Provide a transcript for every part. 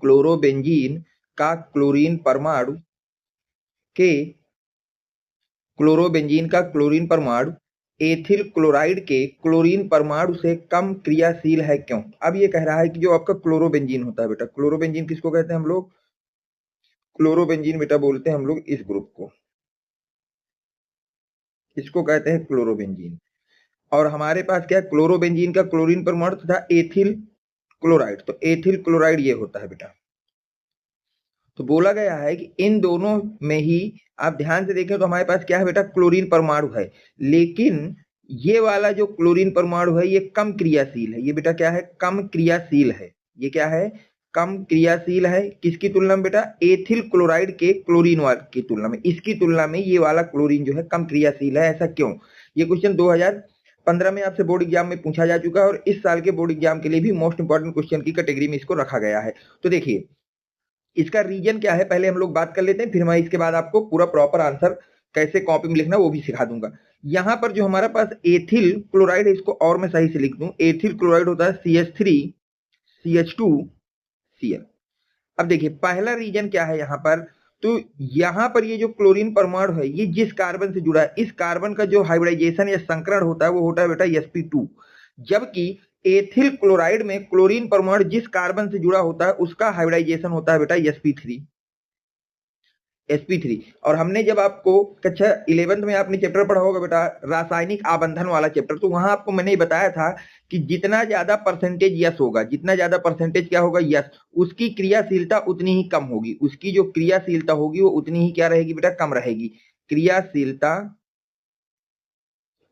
Chlorobenzene का chlorine परमाणु के क्लोरोबेंजीन का क्लोरीन परमाणु एथिल क्लोराइड के क्लोरीन परमाणु से कम क्रियाशील है क्यों? अब ये कह रहा है कि जो आपका क्लोरोबेंजीन होता है बेटा, क्लोरोबेंजीन किसको कहते हैं हम लोग? क्लोरोबेंजीन बेटा बोलते हैं हम लोग इस ग्रुप को, इसको कहते हैं क्लोरोबेंजीन। और हमारे पास क्या है? क्लोरोबेंजीन का क्लोरीन परमाणु तथा एथिल क्लोराइड, तो एथिल क्लोराइड ये होता है बेटा। तो बोला गया है कि इन दोनों में ही आप ध्यान से देखें तो हमारे पास क्या है बेटा? क्लोरीन परमाणु है, लेकिन ये वाला जो क्लोरीन परमाणु है ये कम क्रियाशील है। ये बेटा क्या है? कम क्रियाशील है। ये क्या है? कम क्रियाशील है। किसकी तुलना में बेटा? एथिल क्लोराइड के क्लोरीन की तुलना में। इसकी तुलना में ये वाला क्लोरीन जो है कम क्रियाशील है। ऐसा क्यों? ये क्वेश्चन 2015 में आपसे बोर्ड एग्जाम में पूछा जा चुका है और इस साल के बोर्ड एग्जाम के लिए भी मोस्ट इंपॉर्टेंट क्वेश्चन की कैटेगरी में इसको रखा गया है। तो देखिए इसका रीजन क्या है पहले हम लोग बात कर लेते हैं, फिर मैं इसके बाद आपको पूरा प्रॉपर आंसर कैसे कॉपी में लिखना वो भी सिखा दूंगा। यहां पर जो हमारा पास एथिल क्लोराइड है, इसको और मैं सही से लिख दूं, एथिल क्लोराइड होता है CH3CH2Cl। अब देखिए पहला रीजन क्या है यहाँ पर? तो यहाँ पर ये जो क्लोरीन परमाणु है ये जिस कार्बन से जुड़ा है, इस कार्बन का जो हाइब्रिडाइजेशन या संकरण होता है वो होता है बेटा sp2, जबकि एथिल क्लोराइड में क्लोरीन परमाणु जिस कार्बन से जुड़ा होता है उसका हाइब्रिडाइजेशन होता है बेटा sp3। और हमने जब आपको कक्षा 11th में आपने चैप्टर पढ़ा होगा बेटा रासायनिक आबंधन वाला चैप्टर, तो वहां आपको मैंने बताया था कि जितना ज्यादा परसेंटेज यस होगा, जितना ज्यादा परसेंटेज क्या होगा? यस, उसकी क्रियाशीलता उतनी ही कम होगी। उसकी जो क्रियाशीलता होगी वो उतनी ही क्या रहेगी बेटा? कम रहेगी। क्रियाशीलता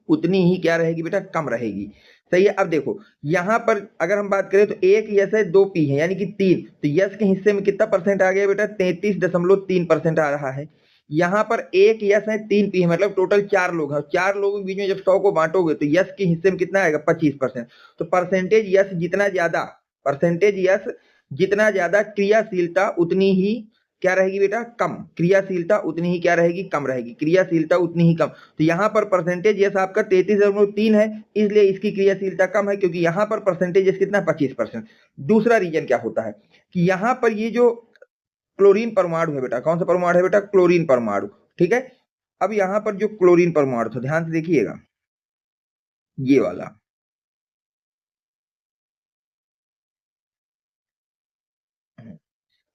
उतनी ही क्या रहेगी बेटा? कम रहेगी। सही है। अब देखो यहां पर अगर हम बात करें तो एक यस है, 2 पी है, यानी कि 3, तो यस के हिस्से में कितना परसेंट आ गया बेटा? 33.3% आ रहा है। यहां पर एक यस है, 3 पी है, मतलब टोटल 4 लोग हैं। 4 लोगों के बीच में जब 100 को बांटोगे तो यस के हिस्से में कितना आएगा? 25%। तो परसेंटेज यस जितना ज्यादा, परसेंटेज यस जितना ज्यादा, क्रियाशीलता उतनी ही क्या रहेगी बेटा? कम। क्रियाशीलता उतनी ही क्या रहेगी? कम रहेगी। क्रियाशीलता उतनी ही कम। तो यहाँ पर परसेंटेज यस आपका 33.3 है, इसलिए इसकी क्रियाशीलता कम है, क्योंकि यहाँ पर परसेंटेज यस कितना? 25%। दूसरा रीजन क्या होता है कि यहाँ पर ये जो क्लोरीन परमाणु है बेटा, कौन सा परमाणु है बेटा? क्लोरीन परमाणु। ठीक है। अब यहाँ पर जो क्लोरीन परमाणु था, ध्यान से देखिएगा, ये वाला,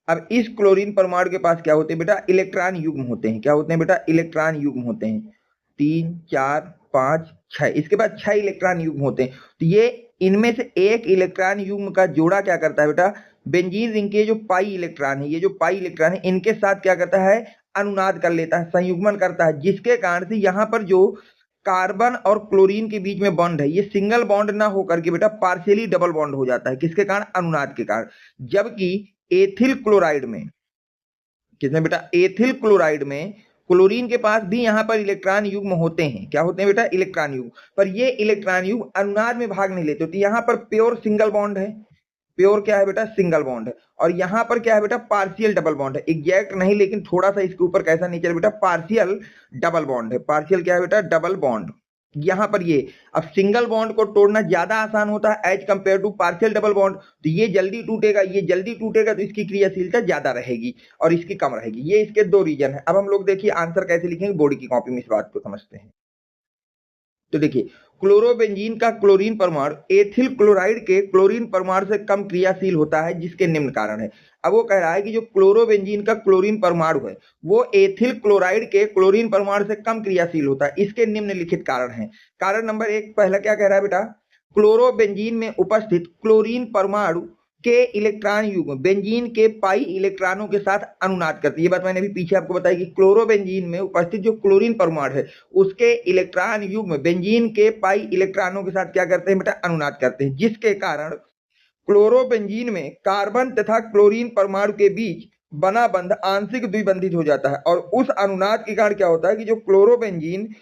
अब इस क्लोरीन परमाणु के पास क्या होते हैं बेटा? इलेक्ट्रॉन युग्म होते हैं। क्या होते हैं बेटा? इलेक्ट्रॉन युग्म होते हैं। 3 4 5 6, इसके बाद 6 इलेक्ट्रॉन युग्म होते हैं। तो ये इनमें से एक इलेक्ट्रॉन युग्म का जोड़ा क्या करता है बेटा? बेंजीन रिंग के जो पाई इलेक्ट्रॉन है, ये जो पाई इलेक्ट्रॉन है इनके साथ क्या करता है? अनुनाद कर लेता है, संयुग्मन करता है, जिसके कारण से यहाँ पर जो कार्बन और क्लोरीन के बीच में बॉन्ड है ये सिंगल बॉन्ड ना होकर के बेटा पार्शियली डबल बॉन्ड हो जाता है। किसके कारण? अनुनाद के कारण। जबकि एथिल क्लोराइड में, किसमें बेटा? एथिल क्लोराइड में क्लोरीन के पास भी यहां पर इलेक्ट्रॉन युग्म होते हैं। क्या होते हैं बेटा? इलेक्ट्रॉन युग्म। पर ये इलेक्ट्रॉन युग्म अनुनाद में भाग नहीं लेते। तो यहां पर प्योर सिंगल बॉन्ड है। प्योर क्या है बेटा? सिंगल बॉन्ड है। और यहां पर क्या है बेटा? पार्शियल डबल बॉन्ड है। एग्जैक्ट नहीं, लेकिन थोड़ा सा इसके ऊपर कैसा नेचर बेटा? पार्शियल डबल बॉन्ड है। पार्शियल क्या है बेटा? Double bond. यहां पर ये, अब सिंगल बॉन्ड को तोड़ना ज्यादा आसान होता है as compare to partial double bond. तो ये जल्दी टूटेगा, ये जल्दी टूटेगा, तो इसकी क्रियाशीलता ज्यादा रहेगी और इसकी कम रहेगी। ये इसके दो रीजन है। अब हम लोग देखिए आंसर कैसे लिखेंगे, बोर्ड की कॉपी में इस बात को समझते हैं। तो देखिए क्लोरोबेंजीन का क्लोरीन परमाणु एथिल क्लोराइड के क्लोरीन परमाणु से कम क्रियाशील होता है, जिसके निम्न कारण है। अब वो कह रहा है कि जो क्लोरोबेंजीन का क्लोरीन परमाणु है वो एथिल क्लोराइड के क्लोरीन परमाणु से कम क्रियाशील होता है, इसके निम्नलिखित कारण हैं। कारण नंबर 1, पहला क्या कह रहा है बेटा? क्लोरोबेंजीन में उपस्थित क्लोरीन परमाणु के इलेक्ट्रॉन युग्म बेंजीन के पाई इलेक्ट्रॉनों के साथ अनुनाद करती है। ये बात मैंने भी पीछे आपको बताई कि क्लोरोबेंजीन में उपस्थित जो क्लोरीन परमाणु है उसके इलेक्ट्रॉन युग्म बेंजीन के पाई इलेक्ट्रॉनों के साथ क्या करते हैं बेटा? अनुनाद करते हैं, जिसके कारण क्लोरोबेंजीन में कार्बन तथा क्लोरीन परमाणु के बीच बना बंध आंशिक द्विबंधित हो जाता है। और उस अनुनाद के कारण क्या होता है कि जो क्लोरोबेंजीन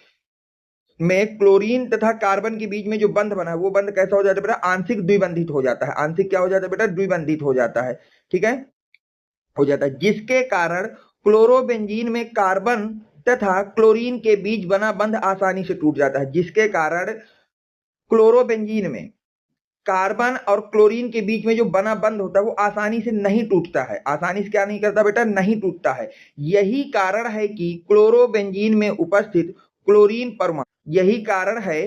में क्लोरीन तथा कार्बन के बीच में जो बंध बना है वो बंध कैसा हो जाता है बेटा? आंशिक द्विबंधित हो जाता है। आंशिक क्या हो जाता है बेटा? द्विबंधित हो जाता है। ठीक है, हो जाता है, जिसके कारण क्लोरोबेंजीन में कार्बन तथा क्लोरीन के बीच बना बंध आसानी से टूट जाता है। जिसके कारण क्लोरोबेंजीन में कार्बन और क्लोरीन के बीच में जो बना बंध होता है वो आसानी से नहीं टूटता है, आसानी से क्या नहीं करता बेटा, नहीं टूटता है। यही कारण है कि क्लोरोबेंजीन में उपस्थित क्लोरीन परमाणु, यही कारण है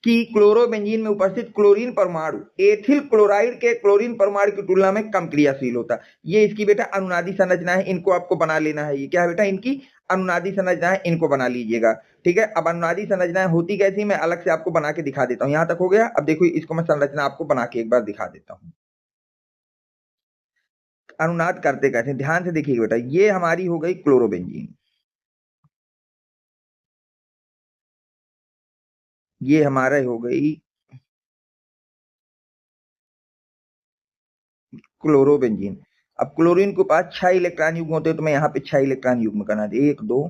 कि क्लोरोबेंजीन में उपस्थित क्लोरीन परमाणु एथिल क्लोराइड के क्लोरीन परमाणु की तुलना में कम क्रियाशील होता है। ये इसकी बेटा अनुनादी संरचना है, इनको आपको बना लेना है। ये क्या है बेटा, इनकी अनुनादी संरचना है, इनको बना लीजिएगा। ठीक है, अब अनुनादी संरचनाएं होती कैसी, मैं अलग से आपको बना के दिखा देता हूं। यहां तक हो गया। अब देखो इसको मैं संरचना आपको बना के एक बार दिखा देता हूं। अनुनाद करते कैसे, ध्यान से देखिएगा बेटा। ये हमारी हो गई क्लोरोबेंजीन, ये हमारा हो गई क्लोरोबेंजीन। अब क्लोरीन के पास 6 इलेक्ट्रॉन युग्म होते हैं, तो मैं यहाँ पे 6 इलेक्ट्रॉन युग्म करना दे, 1 2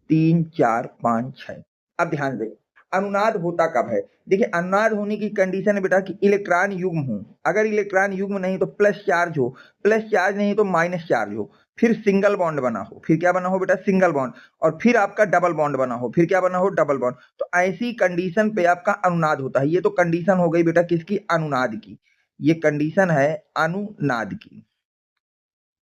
3 4 5 6। अब ध्यान दें, अनुनाद होता कब है। देखिए, अनुनाद होने की कंडीशन है बेटा कि इलेक्ट्रॉन युग्म हो। अगर इलेक्ट्रॉन युग्म नहीं तो प्लस चार्ज हो, प्लस चार्ज नहीं तो माइनस चार्ज हो, फिर सिंगल बॉन्ड बना हो, फिर क्या बना हो बेटा, सिंगल बॉन्ड, और फिर आपका डबल बॉन्ड बना हो, फिर क्या बना हो, डबल बॉन्ड। तो ऐसी कंडीशन पे आपका अनुनाद होता है। ये तो कंडीशन हो गई बेटा किसकी, अनुनाद की। ये कंडीशन है अनुनाद की।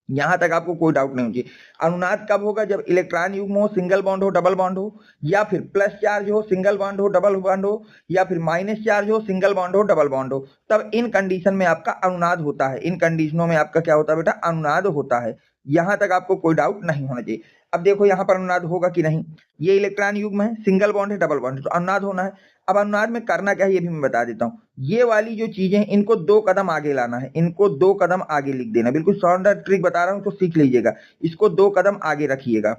यहां तक आपको कोई डाउट नहीं होगी। अनुनाद कब होगा, जब इलेक्ट्रॉन युग्म हो, सिंगल बॉन्ड हो, डबल बॉन्ड हो, या फिर प्लस चार्ज हो, सिंगल बॉन्ड हो, डबल बॉन्ड हो, या फिर माइनस चार्ज हो, सिंगल बॉन्ड हो, डबल बॉन्ड हो। तब इन कंडीशन में आपका अनुनाद होता है। इन कंडीशनों में आपका क्या होता है बेटा, अनुनाद होता है। यहां तक आपको कोई डाउट नहीं होना चाहिए। अब देखो यहां पर अनुनाद होगा कि नहीं। ये इलेक्ट्रॉन युग्म है, सिंगल बॉन्ड है, डबल बॉन्ड है, तो अनुनाद होना है। अब अनुनाद में करना क्या है ये भी मैं बता देता हूं। ये वाली जो चीजें, इनको 2 कदम आगे लाना है, इनको 2 कदम आगे लिख देना। बिल्कुल शॉर्टकट ट्रिक बता रहा हूं तो सीख लीजिएगा। इसको 2 कदम आगे रखिएगा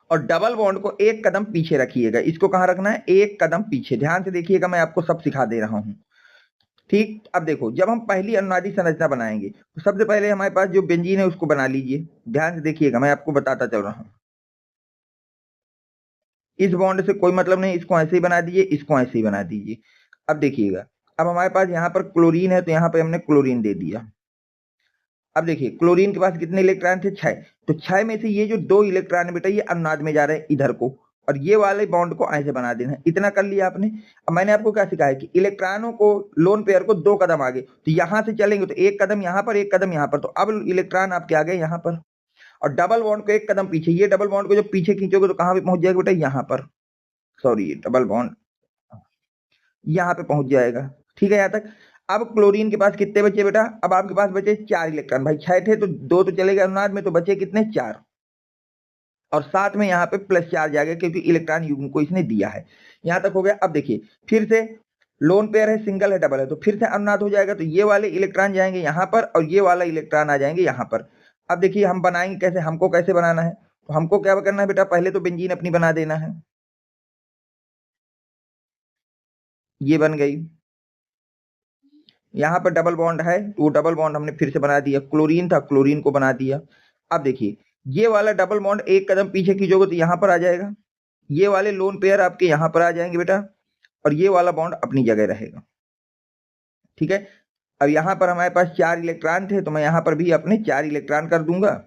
और डबल बॉन्ड को 1 कदम पीछे रखिएगा। इसको कहां रखना है, 1 कदम पीछे। ध्यान से देखिएगा, मैं आपको सब सिखा दे रहा हूं। ठीक, अब देखो, जब हम पहली अनुनादी संरचना बनाएंगे तो सबसे पहले हमारे पास जो बेंजीन है उसको बना लीजिए। ध्यान से देखिएगा, मैं आपको बताता चल रहा हूं। इस बॉन्ड से कोई मतलब नहीं, इसको ऐसे ही बना दीजिए, इसको ऐसे ही बना दीजिए। अब देखिएगा, अब हमारे पास यहाँ पर क्लोरीन है, तो यहाँ पे हमने क्लोरीन दे दिया। अब देखिए, क्लोरीन के पास कितने इलेक्ट्रॉन थे, 6। तो 6 में से ये जो 2 इलेक्ट्रॉन है बेटा, ये अनुनाद में जा रहे हैं इधर को, और ये वाले बॉन्ड को ऐसे बना देना है। इतना कर लिया आपने। अब मैंने आपको क्या सिखाया कि इलेक्ट्रॉनों को, लोन पेयर को 2 कदम आगे, तो यहां से चलेंगे तो 1 कदम यहाँ पर, 1 कदम यहाँ पर, तो अब इलेक्ट्रॉन आपके आ गए यहाँ पर। और डबल बॉन्ड को 1 कदम पीछे, ये डबल बॉन्ड को जब पीछे खींचोगे तो कहां पे पहुंच जाएगा बेटा, यहाँ पर। सॉरी, डबल बॉन्ड यहाँ पे पहुंच जाएगा। ठीक है, यहाँ तक। अब क्लोरीन के पास कितने बचे बेटा, अब आपके पास बचे 4 इलेक्ट्रॉन। भाई 6 थे तो 2 तो चले गए अनुनाद में, तो बचे कितने, 4। और साथ में यहाँ पे प्लस चार्ज आ गया क्योंकि इलेक्ट्रॉन युग्म को इसने दिया है। यहाँ तक हो गया। अब देखिए, फिर से लोन पेयर है, सिंगल है, डबल है, तो फिर से अनुनाद हो जाएगा। तो ये वाले इलेक्ट्रॉन जाएंगे यहाँ पर और ये वाला इलेक्ट्रॉन आ जाएंगे यहाँ पर। अब देखिए हम बनाएंगे कैसे, हमको कैसे बनाना है। तो हमको क्या करना है बेटा, पहले तो बेंजीन अपनी बना देना है। ये बन गई। यहाँ पर डबल बॉन्ड है, तो वो डबल बॉन्ड हमने फिर से बना दिया। क्लोरीन था, क्लोरीन को बना दिया। अब देखिए, ये वाला डबल बॉन्ड 1 कदम पीछे खींचोगे तो यहाँ पर आ जाएगा। ये वाले लोन पेयर आपके यहाँ पर आ जाएंगे बेटा, और ये वाला बॉन्ड अपनी जगह रहेगा। ठीक है, अब यहाँ पर हमारे पास 4 इलेक्ट्रॉन थे, तो मैं यहाँ पर भी अपने 4 इलेक्ट्रॉन कर दूंगा,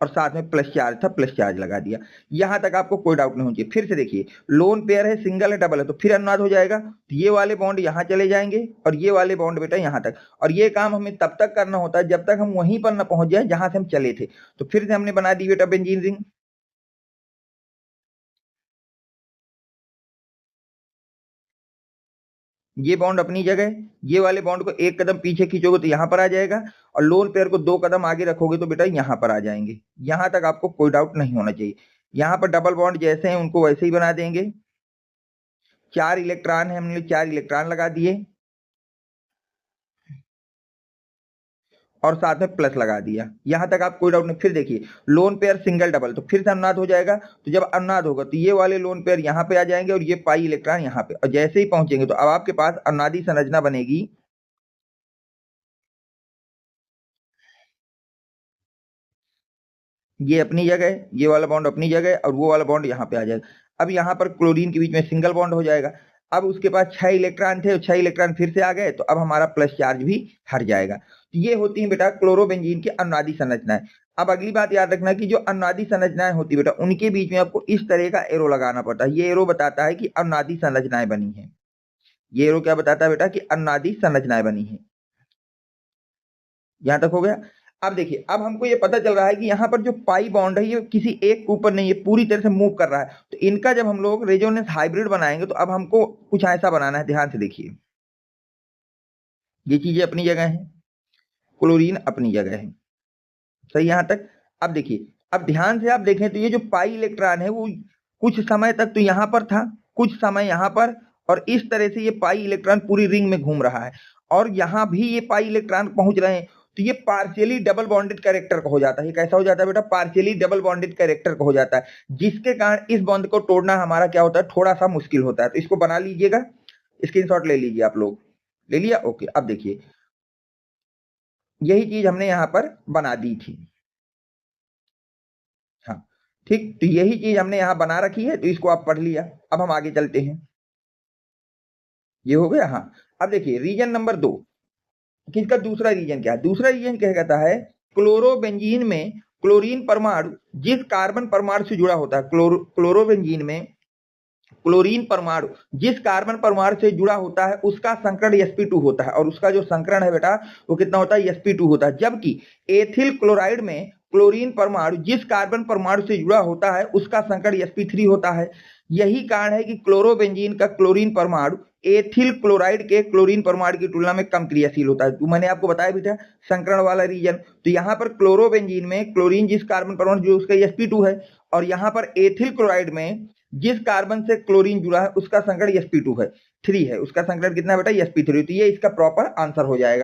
और साथ में प्लस चार्ज था, प्लस चार्ज लगा दिया। यहां तक आपको कोई डाउट नहीं होनी चाहिए। फिर से देखिए, लोन पेयर है, सिंगल है, डबल है, तो फिर अनुनाद हो जाएगा। तो ये वाले बॉन्ड यहाँ चले जाएंगे और ये वाले बॉन्ड बेटा यहाँ तक। और ये काम हमें तब तक करना होता है जब तक हम वहीं पर ना पहुंच जाए जहां से हम चले थे। तो फिर से हमने बना दी बेटा बेंजीन रिंग। ये बॉन्ड अपनी जगह, ये वाले बॉन्ड को 1 कदम पीछे खींचोगे तो यहाँ पर आ जाएगा, और लोन पेयर को 2 कदम आगे रखोगे तो बेटा यहाँ पर आ जाएंगे। यहां तक आपको कोई डाउट नहीं होना चाहिए। यहाँ पर डबल बॉन्ड जैसे हैं उनको वैसे ही बना देंगे। 4 इलेक्ट्रॉन है, हमने 4 इलेक्ट्रॉन लगा दिए और साथ में प्लस लगा दिया। यहां तक आप कोई डाउट नहीं। फिर देखिए, लोन पेयर सिंगल डबल, तो फिर से अनुनाद हो जाएगा। तो जब अनुनाद होगा तो ये वाले लोन पेयर यहाँ पे आ जाएंगे और ये पाई इलेक्ट्रॉन यहाँ पे, और जैसे ही पहुंचेंगे तो अब आपके पास अनुनादी संरचना बनेगी। ये अपनी जगह, ये वाला बॉन्ड अपनी जगह, और वो वाला बॉन्ड यहाँ पे आ जाएगा। अब यहाँ पर क्लोरीन के बीच में सिंगल बॉन्ड हो जाएगा। अब उसके पास 6 इलेक्ट्रॉन थे, 6 इलेक्ट्रॉन फिर से आ गए, तो अब हमारा प्लस चार्ज भी हट जाएगा। तो ये होती है बेटा क्लोरोबेंजीन की अनुनादी संरचनाएं। अब अगली बात याद रखना कि जो अनुनादी संरचनाएं होती है बेटा, उनके बीच में आपको इस तरह का एरो लगाना पड़ता है। ये एरो बताता है कि अनुनादी संरचनाएं बनी है। ये रो क्या बताता है बेटा कि अनुनादी संरचनाएं बनी है। यहां तक हो गया। अब देखिए, अब हमको ये पता चल रहा है कि यहाँ पर जो पाई बॉन्ड है ये किसी एक के ऊपर नहीं है, पूरी तरह से मूव कर रहा है। तो इनका जब हम लोग रेजोनेंस हाइब्रिड बनाएंगे तो अब हमको कुछ ऐसा बनाना है, ध्यान से देखिए। ये चीजें अपनी जगह है, क्लोरीन अपनी जगह है, सही यहां तक। अब देखिए, अब ध्यान से आप देखें तो ये जो पाई इलेक्ट्रॉन है वो कुछ समय तक तो यहां पर था, कुछ समय यहां पर, और इस तरह से ये पाई इलेक्ट्रॉन पूरी रिंग में घूम रहा है, और यहां भी ये पाई इलेक्ट्रॉन पहुंच रहे हैं। तो ये पार्शियली डबल बॉन्डेड कैरेक्टर का हो जाता है। ये कैसा हो जाता है बेटा? पार्शियली डबल बॉन्डेड कैरेक्टर का हो जाता है, जिसके कारण इस बॉन्ड को तोड़ना हमारा क्या होता है, थोड़ा सा मुश्किल होता है। तो इसको बना लीजिएगा, स्क्रीनशॉट ले लीजिए आप लोग। ले लिया? ओके। अब देखिए, यही चीज हमने यहां पर बना दी थी। हाँ ठीक, तो यही चीज हमने यहां बना रखी है, तो इसको आप पढ़ लिया। अब हम आगे चलते हैं। ये हो गया। हाँ, अब देखिए रीजन नंबर 2, किसका दूसरा रीजन क्या है? दूसरा रीजन क्या कहता है, क्लोरोबेंजीन में क्लोरीन परमाणु जिस कार्बन परमाणु से जुड़ा होता है, क्लोरोबेंजीन में क्लोरीन परमाणु जिस कार्बन परमाणु से जुड़ा होता है उसका संकरण sp2 होता है, और उसका जो संकरण है बेटा वो कितना होता है? sp2 होता है। जबकि एथिल क्लोराइड में क्लोरीन परमाणु जिस कार्बन परमाणु से जुड़ा होता है उसका संकरण sp3 होता है। यही कारण है कि क्लोरोबेंजीन का क्लोरीन परमाणु एथिल क्लोराइड के क्लोरीन परमाणु की तुलना में कम क्रियाशील होता है। तो मैंने आपको बताया बेटा संकरण वाला रीजन। तो यहाँ पर क्लोरोबेंजीन में क्लोरीन जिस कार्बन परमाणु जो उसका sp2 है, और यहाँ पर एथिल क्लोराइड में जिस कार्बन से क्लोरीन जुड़ा है उसका संकरण sp2 है, 3 है, उसका संकरण कितना बेटा? sp3। तो ये इसका प्रॉपर आंसर हो जाएगा।